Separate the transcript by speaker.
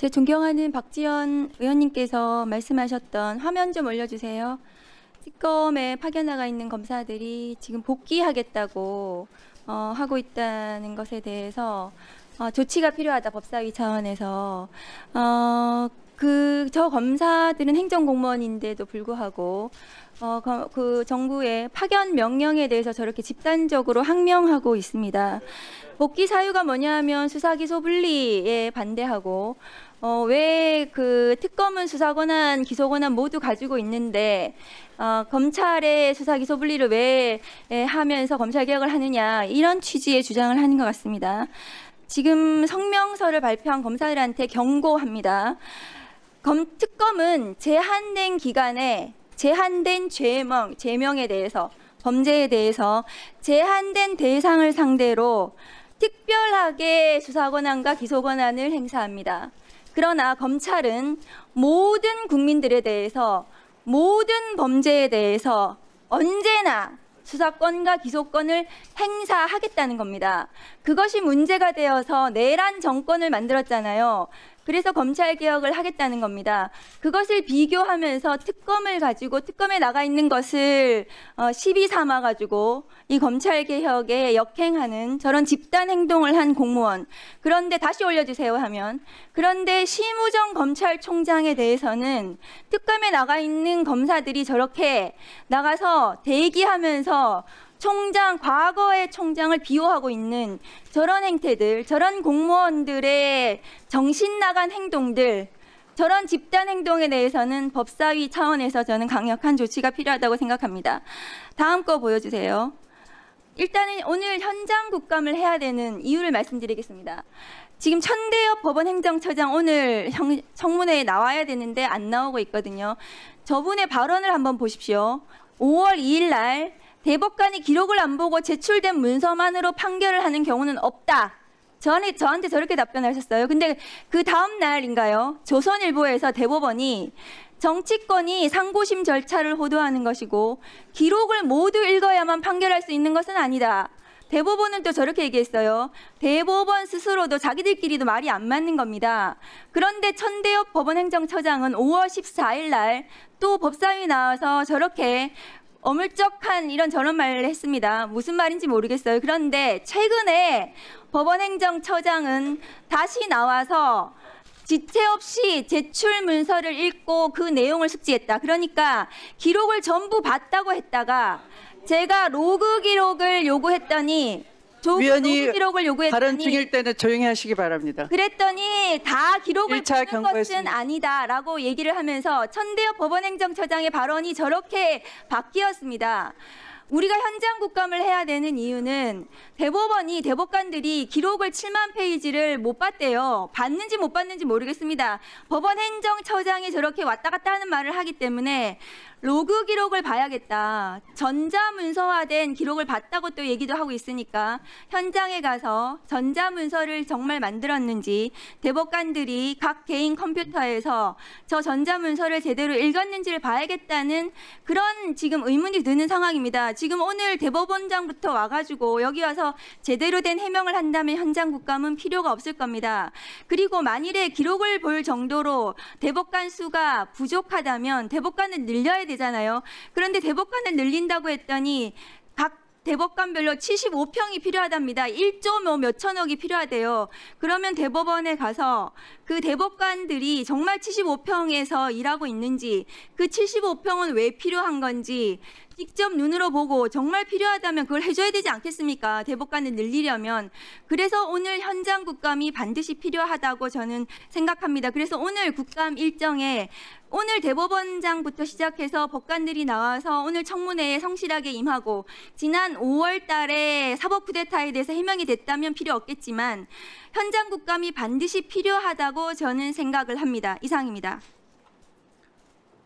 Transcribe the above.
Speaker 1: 제 존경하는 박지원 의원님께서 말씀하셨던 화면 좀 올려주세요. 특검에 파견나가 있는 검사들이 지금 복귀하겠다고 하고 있다는 것에 대해서 조치가 필요하다, 법사위 차원에서. 저 검사들은 행정공무원인데도 불구하고 그 정부의 파견 명령에 대해서 저렇게 집단적으로 항명하고 있습니다. 복귀 사유가 뭐냐면 수사기소 분리에 반대하고 왜 그 특검은 수사권한, 기소권한 모두 가지고 있는데 검찰의 수사기소 분리를 왜 하면서 검찰개혁을 하느냐, 이런 취지의 주장을 하는 것 같습니다. 지금 성명서를 발표한 검사들한테 경고합니다. 특검은 제한된 기간에 제한된 죄명에 대해서, 범죄에 대해서 제한된 대상을 상대로 특별하게 수사권한과 기소권한을 행사합니다. 그러나 검찰은 모든 국민들에 대해서, 모든 범죄에 대해서 언제나 수사권과 기소권을 행사하겠다는 겁니다. 그것이 문제가 되어서 내란 정권을 만들었잖아요. 그래서 검찰개혁을 하겠다는 겁니다. 그것을 비교하면서 특검을 가지고, 특검에 나가 있는 것을 시비 삼아가지고 이 검찰개혁에 역행하는 저런 집단 행동을 한 공무원, 그런데 다시 올려주세요 하면, 그런데 심우정 검찰총장에 대해서는 특검에 나가 있는 검사들이 저렇게 나가서 대기하면서 과거의 총장을 비호하고 있는 저런 행태들, 저런 공무원들의 정신 나간 행동들, 저런 집단 행동에 대해서는 법사위 차원에서 저는 강력한 조치가 필요하다고 생각합니다. 다음 거 보여주세요. 일단은 오늘 현장 국감을 해야 되는 이유를 말씀드리겠습니다. 지금 천대엽 법원행정처장 오늘 청문회에 나와야 되는데 안 나오고 있거든요. 저분의 발언을 한번 보십시오. 5월 2일 날 대법관이 기록을 안 보고 제출된 문서만으로 판결을 하는 경우는 없다. 저한테 저렇게 답변하셨어요. 근데 그 다음 날인가요? 조선일보에서 대법원이 정치권이 상고심 절차를 호도하는 것이고 기록을 모두 읽어야만 판결할 수 있는 것은 아니다. 대법원은 또 저렇게 얘기했어요. 대법원 스스로도 자기들끼리도 말이 안 맞는 겁니다. 그런데 천대엽 법원행정처장은 5월 14일 날 또 법사위 나와서 저렇게 어물쩍한 이런 저런 말을 했습니다. 무슨 말인지 모르겠어요. 그런데 최근에 법원행정처장은 다시 나와서 지체 없이 제출 문서를 읽고 그 내용을 숙지했다. 그러니까 기록을 전부 봤다고 했다가 제가 로그 기록을 요구했더니
Speaker 2: 위원이
Speaker 1: 기록을 요구했더니
Speaker 2: 발언 중일 때는 조용히 하시기 바랍니다.
Speaker 1: 그랬더니 다 기록을 보는 것은
Speaker 2: 경고했습니다.
Speaker 1: 아니다라고 얘기를 하면서 천대엽 법원행정처장의 발언이 저렇게 바뀌었습니다. 우리가 현장 국감을 해야 되는 이유는 대법관들이 기록을 7만 페이지를 못 봤대요. 봤는지 못 봤는지 모르겠습니다. 법원행정처장이 저렇게 왔다 갔다 하는 말을 하기 때문에 로그 기록을 봐야겠다. 전자문서화된 기록을 봤다고 또 얘기도 하고 있으니까 현장에 가서 전자문서를 정말 만들었는지, 대법관들이 각 개인 컴퓨터에서 저 전자문서를 제대로 읽었는지를 봐야겠다는 그런 지금 의문이 드는 상황입니다. 지금 오늘 대법원장부터 와가지고 여기 와서 제대로 된 해명을 한다면 현장 국감은 필요가 없을 겁니다. 그리고 만일에 기록을 볼 정도로 대법관 수가 부족하다면 대법관을 늘려야 되잖아요. 그런데 대법관을 늘린다고 했더니 각 대법관별로 75평이 필요하답니다. 1조 몇천억이 필요하대요. 그러면 대법원에 가서 그 대법관들이 정말 75평에서 일하고 있는지, 그 75평은 왜 필요한 건지 직접 눈으로 보고 정말 필요하다면 그걸 해줘야 되지 않겠습니까? 대법관을 늘리려면. 그래서 오늘 현장 국감이 반드시 필요하다고 저는 생각합니다. 그래서 오늘 국감 일정에 오늘 대법원장부터 시작해서 법관들이 나와서 오늘 청문회에 성실하게 임하고, 지난 5월 달에 사법 쿠데타에 대해서 해명이 됐다면 필요 없겠지만 현장 국감이 반드시 필요하다고 저는 생각을 합니다. 이상입니다.